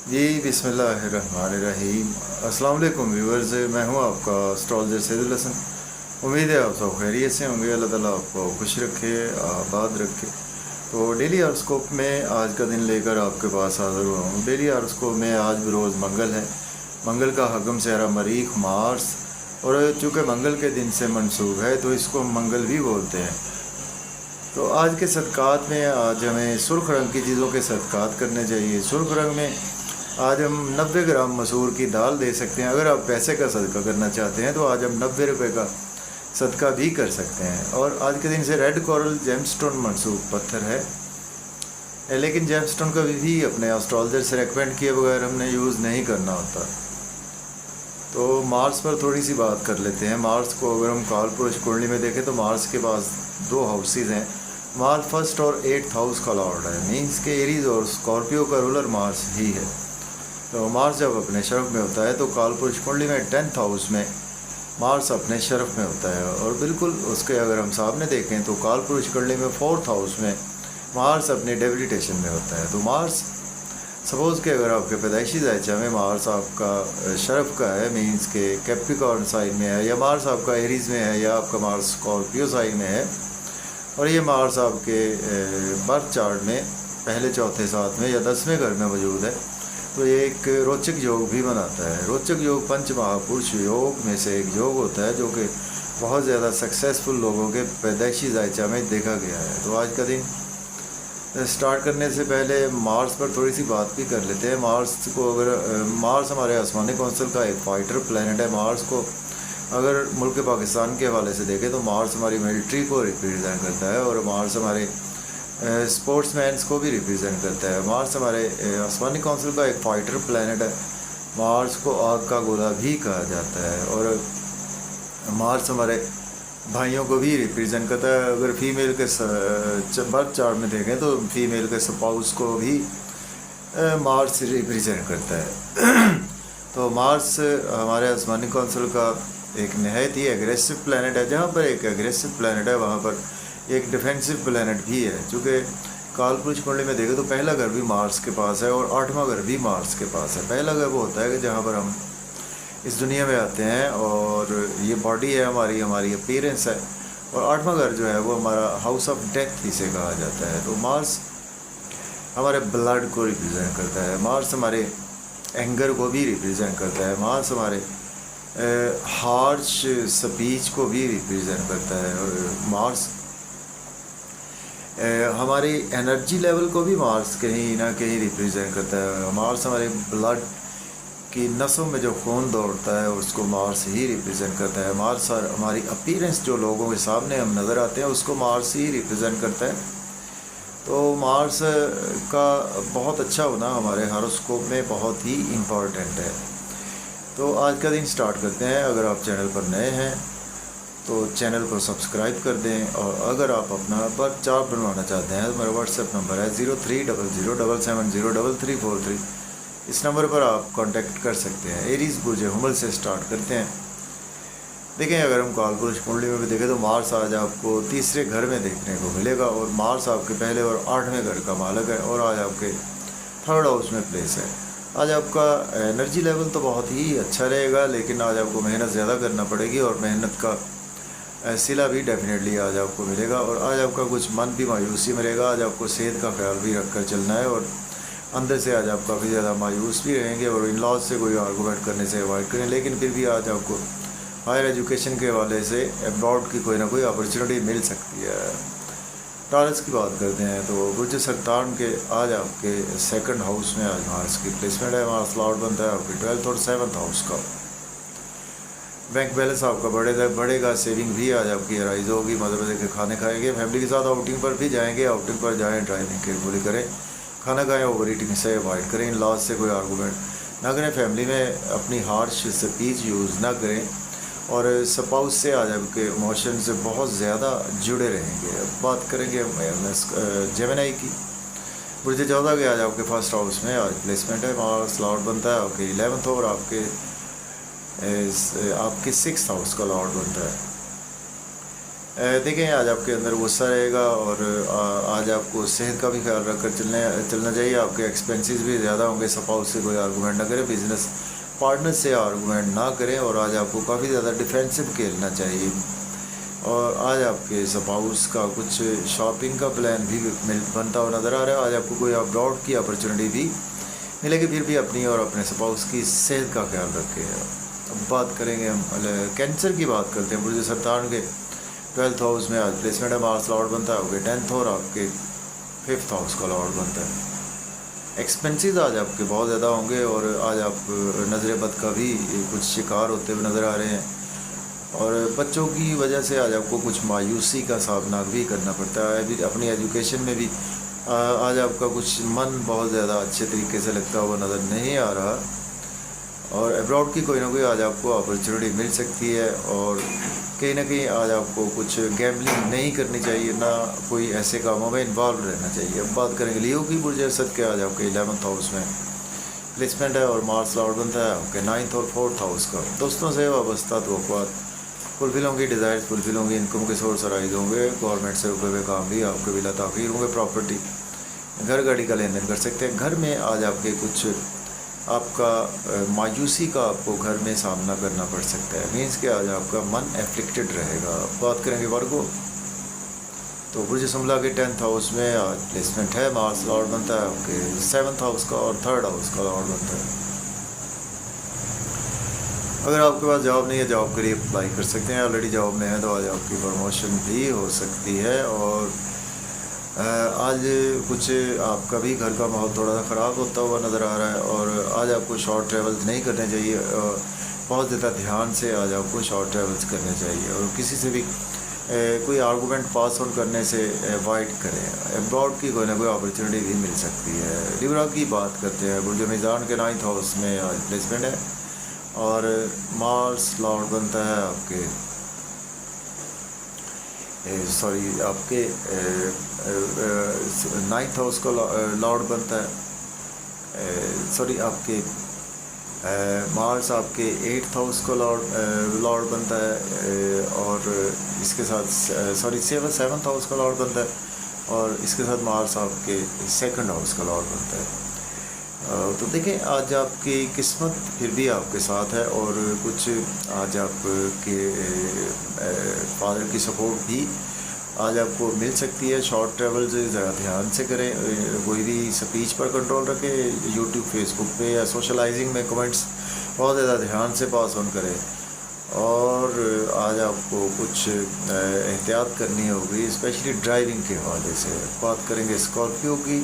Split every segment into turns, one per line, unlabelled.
जी बिस्मिल्लाहिर्रहमानिर्रहीम। अस्सलाम वालेकुम व्यूवर्स, मैं हूं आपका एस्ट्रोलॉजर सैदुल हसन। उम्मीद है आप सब खैरियत से होंगे। अल्लाह ताला आपको खुश रखे, आबाद रखे। तो डेली हॉरोस्कोप में आज का दिन लेकर आपके पास हाज़िर हुआ हूँ। डेली हॉरोस्कोप में आज भी रोज़ मंगल है। मंगल का हकम सहरा मरीख मार्स, और चूँकि मंगल के दिन से मंसूब है तो इसको हम मंगल भी बोलते हैं। तो आज के सदक़ात में आज हमें सुर्ख रंग की चीज़ों के सदक़ात करने चाहिए। सुर्ख रंग में आज हम 90 ग्राम मसूर की दाल दे सकते हैं। अगर आप पैसे का सदका करना चाहते हैं तो आज हम 90 रुपये का सदका भी कर सकते हैं। और आज के दिन से रेड कोरल जेमस्टोन मंसूब पत्थर है, लेकिन जेमस्टोन का भी अपने एस्ट्रोलॉजर से रेकमेंड किए बगैर हमने यूज़ नहीं करना होता। तो मार्स पर थोड़ी सी बात कर लेते हैं। मार्स को अगर हम काल पुरुष कुंडली में देखें तो मार्स के पास दो हाउसेज हैं। मार्स फर्स्ट और 8th हाउस का लॉर्ड है, मीन्स के एरीज और स्कॉर्पियो का रूलर मार्स ही है। तो मार्स जब अपने शरफ में होता है तो कालपुरुष कुंडली में 10th हाउस में मार्स अपने शरफ में होता है। और बिल्कुल उसके अगर हम सामने देखें तो कालपुरुष कुंडली में 4th हाउस में मार्स अपने डेबिलिटेशन में होता है। तो मार्स सपोज़ के अगर आपके पैदाइशी जायचा में मार्स आपका शरफ का है, मीन्स के कैप्रिकॉर्न साइन में है, या मार्स आपका एरीज में है, या आपका मार्स स्कॉर्पियो साइन में है, और ये मार्स आपके बर्थ चार्ट में पहले चौथे साथ में या 10वें घर में मौजूद है, तो ये एक रोचक योग भी बनाता है। रोचक योग पंच महापुरुष योग में से एक योग होता है जो कि बहुत ज़्यादा सक्सेसफुल लोगों के पैदाइशी जायचा में देखा गया है। तो आज का दिन स्टार्ट करने से पहले मार्स पर थोड़ी सी बात भी कर लेते हैं। मार्स को अगर मार्स हमारे आसमानी कौंसिल का एक फाइटर प्लैनेट है। मार्स को अगर मुल्क पाकिस्तान के हवाले से देखें तो मार्स हमारी मिलिट्री को रिप्रेजेंट करता है, और मार्स हमारे स्पोर्ट्समैन्स को भी रिप्रेजेंट करता है। मार्स हमारे आसमानी कौंसिल का एक फाइटर प्लैनेट है। मार्स को आग का गोला भी कहा जाता है, और मार्स हमारे भाइयों को भी रिप्रेजेंट करता है। अगर फीमेल के बर्थ चार्ट में देखें तो फीमेल के स्पाउस को भी मार्स रिप्रेजेंट करता है। तो मार्स हमारे आसमानी कौंसिल का एक नहायत ही एग्रेसिव प्लैनेट है। जहाँ पर एक एग्रेसिव प्लैनेट है वहाँ पर एक डिफेंसिव प्लैनेट भी है। चूँकि कालपुरुष कुंडली में देखें तो पहला घर भी मार्स के पास है और 8वां घर भी मार्स के पास है। पहला घर वो होता है कि जहाँ पर हम इस दुनिया में आते हैं और ये बॉडी है हमारी, हमारी अपीयरेंस है, और 8वां घर जो है वो हमारा हाउस ऑफ डेथ इसे कहा जाता है। तो मार्स हमारे ब्लड को रिप्रेजेंट करता है। मार्स हमारे एंगर को भी रिप्रेजेंट करता है। मार्स हमारे हार्श स्पीच को भी रिप्रेजेंट करता है। और मार्स हमारी एनर्जी लेवल को भी मार्स कहीं ना कहीं रिप्रेजेंट करता है। मार्स हमारे ब्लड की नसों में जो खून दौड़ता है उसको मार्स ही रिप्रेजेंट करता है। मार्स हमारी अपीयरेंस जो लोगों के सामने हम नज़र आते हैं उसको मार्स ही रिप्रेजेंट करता है। तो मार्स का बहुत अच्छा होना हमारे हॉरोस्कोप में बहुत ही इम्पॉर्टेंट है। तो आज का दिन स्टार्ट करते हैं। अगर आप चैनल पर नए हैं तो चैनल को सब्सक्राइब कर दें, और अगर आप अपना बर्थ चार्ट बनवाना चाहते हैं तो मेरा व्हाट्सएप नंबर है 0300770343। इस नंबर पर आप कांटेक्ट कर सकते हैं। एरीज बुर्ज हुमल से स्टार्ट करते हैं। देखें, अगर हम कालपुरुष कुंडली में भी देखें तो मार्स आज आपको तीसरे घर में देखने को मिलेगा, और मार्स आपके पहले और 8वें घर का मालिक है, और आज आपके 3rd हाउस में प्लेस है। आज आपका एनर्जी लेवल तो बहुत ही अच्छा रहेगा, लेकिन आज आपको मेहनत ज़्यादा करना पड़ेगी, और मेहनत का सिला भी डेफिनेटली आज आपको मिलेगा। और आज आपका कुछ मन भी मायूसी में रहेगा। आज आपको सेहत का ख्याल भी रख कर चलना है, और अंदर से आज आप काफ़ी ज़्यादा मायूस भी रहेंगे, और इन लॉज से कोई आर्गूमेंट करने से अवॉइड करें। लेकिन फिर भी आज आपको हायर एजुकेशन के हवाले से अब्रॉड की कोई ना कोई अपॉर्चुनिटी मिल सकती है। टॉरस की बात करते हैं तो बुर्ज सरतान के आज आपके 2nd हाउस में आज मार्स की प्लेसमेंट है। मार्स लॉर्ड बनता है आपके 12th और 7th हाउस का। बैंक बैलेंस आपका बढ़ेगा। सेविंग भी आज आपकी राइज होगी। मज़े मज़े के खाने खाएंगे, फैमिली के साथ आउटिंग पर भी जाएंगे। आउटिंग पर जाएँ, ड्राइविंग केयरफुली करें, खाना खाएं, ओवर ईटिंग से अवॉइड करें, इन लॉज से कोई आर्गूमेंट ना करें, फैमिली में अपनी हार्श स्पीच यूज़ ना करें, और स्पाउस से आज आपके इमोशन से बहुत ज़्यादा जुड़े रहेंगे। अब बात करेंगे जेमिनी की। बुर्ज 14 के आज आपके 1st हाउस में आज प्लेसमेंट है। मार्स लॉर्ड बनता है आपके 11th, और आपके 6th हाउस का लॉर्ड बनता है। देखें, आज आपके अंदर गुस्सा रहेगा और आज आपको सेहत का भी ख्याल रखकर चलना चाहिए। आपके एक्सपेंसेस भी ज़्यादा होंगे। स्पाउस से कोई आर्गूमेंट ना करें, बिजनेस पार्टनर से आर्गूमेंट ना करें, और आज आपको काफ़ी ज़्यादा डिफेंसिव खेलना चाहिए। और आज आपके स्पाउस का कुछ शॉपिंग का प्लान भी बनता हुआ नज़र आ रहा है। आज आपको कोई अब्रॉड की अपॉर्चुनिटी भी मिलेगी। फिर भी अपनी और अपने स्पाउस की सेहत का ख्याल रखें। अब बात करेंगे हम कैंसर की बात करते हैं। बुर्ज सरतान के 12th हाउस में आज प्लेसमेंट है। मार्स लॉर्ड बनता है आपके 10th और आपके 5th हाउस का लॉर्ड बनता है। एक्सपेंसेस आज आपके बहुत ज़्यादा होंगे और आज आप नज़र बद का भी कुछ शिकार होते हुए नज़र आ रहे हैं, और बच्चों की वजह से आज आपको कुछ मायूसी का सामना भी करना पड़ता है। अभी अपनी एजुकेशन में भी आज आपका कुछ मन बहुत ज़्यादा अच्छे तरीके से लगता हुआ नज़र नहीं आ रहा, और अब्रॉड की कोई ना कोई आज आपको अपॉर्चुनिटी मिल सकती है। और कहीं ना कहीं आज आपको कुछ गैम्बलिंग नहीं करनी चाहिए, ना कोई ऐसे कामों में इन्वॉल्व रहना चाहिए। अब बात करेंगे लियो की। बुर्ज असद के आज आपके 11th हाउस में प्लेसमेंट है, और मार्स लॉर्ड बनता है आपके 9th और 4th हाउस का। दोस्तों से वाबस्ता तवक्कुआत फुलफिल होंगी, डिज़ायर्स फुलफिल होंगी, इनकम के सोर्स राइज होंगे, गवर्नमेंट से रुके हुए काम भी आपके बिला ताख़ीर होंगे, प्रॉपर्टी घर गाड़ी का लेन देन कर सकते हैं। घर में आज आपके कुछ आपका मायूसी का आपको घर में सामना करना पड़ सकता है। मीन्स कि आज आपका मन एफ्लिक्टेड रहेगा। बात करेंगे वर्गो, तो बुर्ज शुमला के 10th हाउस में आज प्लेसमेंट है। मार्स लॉर्ड बनता है आपके 7th हाउस का और 3rd हाउस का लॉर्ड बनता है। अगर आपके पास जॉब नहीं है, जॉब के लिए अप्लाई कर सकते हैं। ऑलरेडी जॉब में है तो आज आपकी प्रमोशन भी हो सकती है। और आज कुछ आपका भी घर का माहौल थोड़ा सा ख़राब होता हुआ नज़र आ रहा है, और आज आपको शॉर्ट ट्रैवल्स नहीं करने चाहिए। बहुत ज़्यादा ध्यान से आज आपको शॉर्ट ट्रैवल्स करने चाहिए, और किसी से भी कोई आर्गूमेंट पास ऑन करने से अवॉइड करें। अब्रॉड की कोई ना कोई अपॉर्चुनिटी भी मिल सकती है। लिब्रा की बात करते हैं। बुर्ज मीज़ान के 9th हाउस में आज प्लेसमेंट है, और मार्स लॉर्ड बनता है आपके आपके 9th हाउस का लॉर्ड बनता है। आपके मार्स आपके 8th हाउस का लॉर्ड बनता है, और इसके साथ 7th हाउस का लॉर्ड बनता है, और इसके साथ मार्स आपके 2nd हाउस का लॉर्ड बनता है। तो देखें, आज आपकी किस्मत फिर भी आपके साथ है, और कुछ आज आपके फादर की सपोर्ट भी आज आपको मिल सकती है। शॉर्ट ट्रैवल से ज़रा ध्यान से करें। कोई भी स्पीच पर कंट्रोल रखें। यूट्यूब फेसबुक पे या सोशलाइजिंग में कमेंट्स बहुत ज़्यादा ध्यान से पास ऑन करें, और आज आपको कुछ एहतियात करनी होगी, स्पेशली ड्राइविंग के हवाले से। बात करेंगे स्कॉर्पियो की,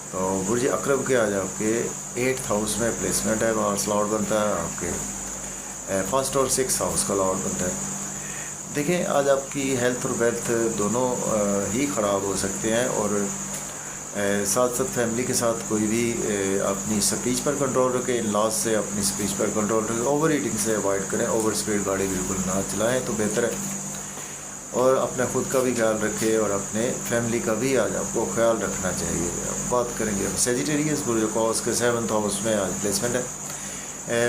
तो बुर्ज अकरब के आज आपके 8th हाउस में प्लेसमेंट है। मार्स लॉर्ड बनता है आपके 1st और 6th हाउस का लॉर्ड बनता है। देखें, आज आपकी हेल्थ और वेल्थ दोनों ही ख़राब हो सकते हैं, और साथ साथ फैमिली के साथ कोई भी अपनी स्पीच पर कंट्रोल रखें। इन लॉज से अपनी स्पीच पर कंट्रोल रखें। ओवर ईटिंग से अवॉइड करें। ओवर स्पीड गाड़ी बिल्कुल ना चलाएं तो बेहतर है, और अपने ख़ुद का भी ख्याल रखें, और अपने फैमिली का भी आज आपको ख्याल रखना चाहिए। अब बात करेंगे हम सेजिटेरियस बुर्ज कॉस के 7th हाउस में आज प्लेसमेंट है।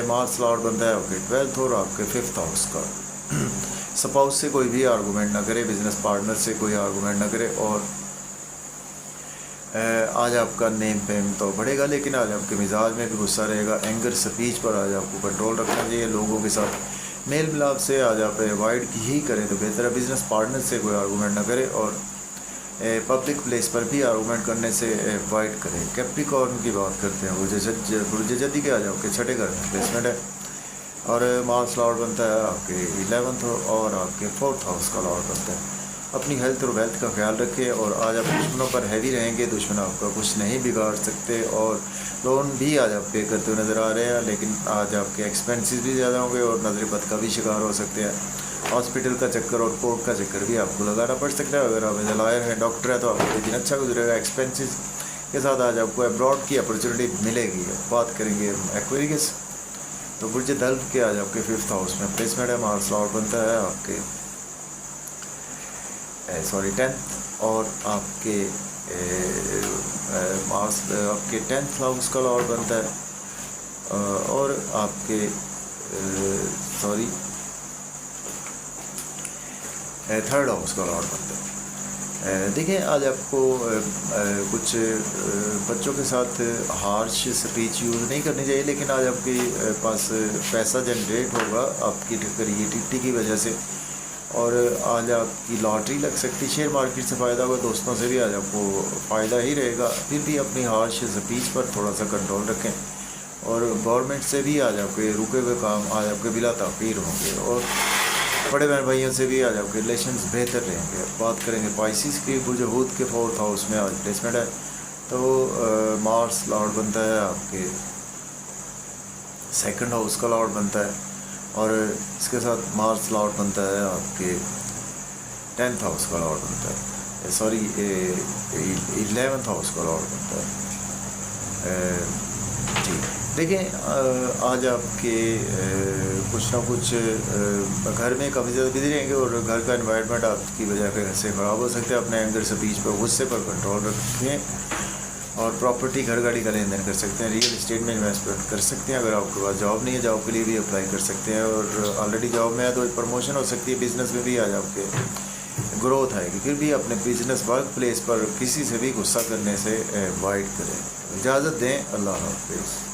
मार्स लॉर्ड बनता है आपके 12th और आपके 5th हाउस का। स्पाउस से कोई भी आर्गूमेंट ना करे, बिजनेस पार्टनर से कोई आर्गूमेंट ना करे, और आज आपका नेम फेम तो बढ़ेगा, लेकिन आज आपके मिजाज में भी गुस्सा रहेगा। एंगर स्पीच पर आज आपको कंट्रोल रखना चाहिए। लोगों के साथ मेल मिलाप से आज आप अवॉइड ही करें तो बेहतर है। बिजनेस पार्टनर से कोई आर्गूमेंट ना करें, और पब्लिक प्लेस पर भी आर्गूमेंट करने से अवॉइड करें। कैप्रिकॉर्न की बात करते हैं। बुर्ज जदी के आज आपके 6ठे घर में प्लेसमेंट है, और मार्स लॉर्ड बनता है आपके 11th और आपके 4th हाउस का लॉर्ड बनता है। अपनी हेल्थ और वेल्थ का ख्याल रखें, और आज आप दुश्मनों पर हैवी रहेंगे। दुश्मन आपका कुछ नहीं बिगाड़ सकते, और लोन भी आज आप पे करते हुए नज़र आ रहे हैं, लेकिन आज आपके एक्सपेंसेस भी ज़्यादा होंगे, और नजर बद का भी शिकार हो सकते हैं। हॉस्पिटल का चक्कर और कोर्ट का चक्कर भी आपको लगाना पड़ सकता है। अगर आप लॉयर हैं, डॉक्टर है, तो आपको दिन अच्छा गुजरेगा। एक्सपेंसेस के साथ आज आपको अब्रॉड की अपॉर्चुनिटी मिलेगी। बात करेंगे एक्वेरियस, तो बुर्ज दल्फ के आज आपके 5th हाउस में प्लेसमेंट है। मार्स लॉर्ड बनता है आपके 10th और आपके मार्स आपके 10th हाउस का लॉर्ड बनता है, और आपके थर्ड हाउस का लॉर्ड बनता है। देखिए आज आपको कुछ बच्चों के साथ हार्श स्पीच यूज़ नहीं करनी चाहिए, लेकिन आज आपके पास पैसा जनरेट होगा आपकी क्रिएटिविटी की वजह से, और आज आपकी लॉटरी लग सकती, शेयर मार्केट से फ़ायदा होगा, दोस्तों से भी आज आपको फ़ायदा ही रहेगा। फिर भी अपनी हार्श स्पीच पर थोड़ा सा कंट्रोल रखें, और गवर्नमेंट से भी आज आपके रुके हुए काम आज आपके बिला ताख़ीर होंगे, और बड़े बहन भाइयों से भी आज आपके रिलेशंस बेहतर रहेंगे। बात करेंगे पाइसिस की, बुजहूद के 4th हाउस में आज प्लेसमेंट है, तो मार्स लॉर्ड बनता है आपके 2nd हाउस का लॉर्ड बनता है, और इसके साथ मार्स लॉर्ड बनता है आपके 10th हाउस का लॉर्ड बनता है, सॉरी 11th हाउस का लॉर्ड बनता है। ठीक, देखें आज आपके कुछ ना कुछ घर में काफ़ी ज़्यादा बिजी रहेंगे, और घर का एनवायरनमेंट आपकी वजह से ख़राब हो सकता है। अपने एंगर स्पीच पर, गुस्से पर कंट्रोल रखें, और प्रॉपर्टी घर गाड़ी का लेन देन कर सकते हैं, रियल इस्टेट में इन्वेस्टमेंट कर सकते हैं। अगर आपके पास जॉब नहीं है, जॉब के लिए भी अप्लाई कर सकते हैं, और ऑलरेडी जॉब में है तो प्रमोशन हो सकती है। बिज़नेस में भी आज आपके ग्रोथ आएगी। फिर भी अपने बिजनेस वर्क प्लेस पर किसी से भी गुस्सा करने से अवॉइड करें। इजाज़त दें, अल्लाह हाफ़िज़।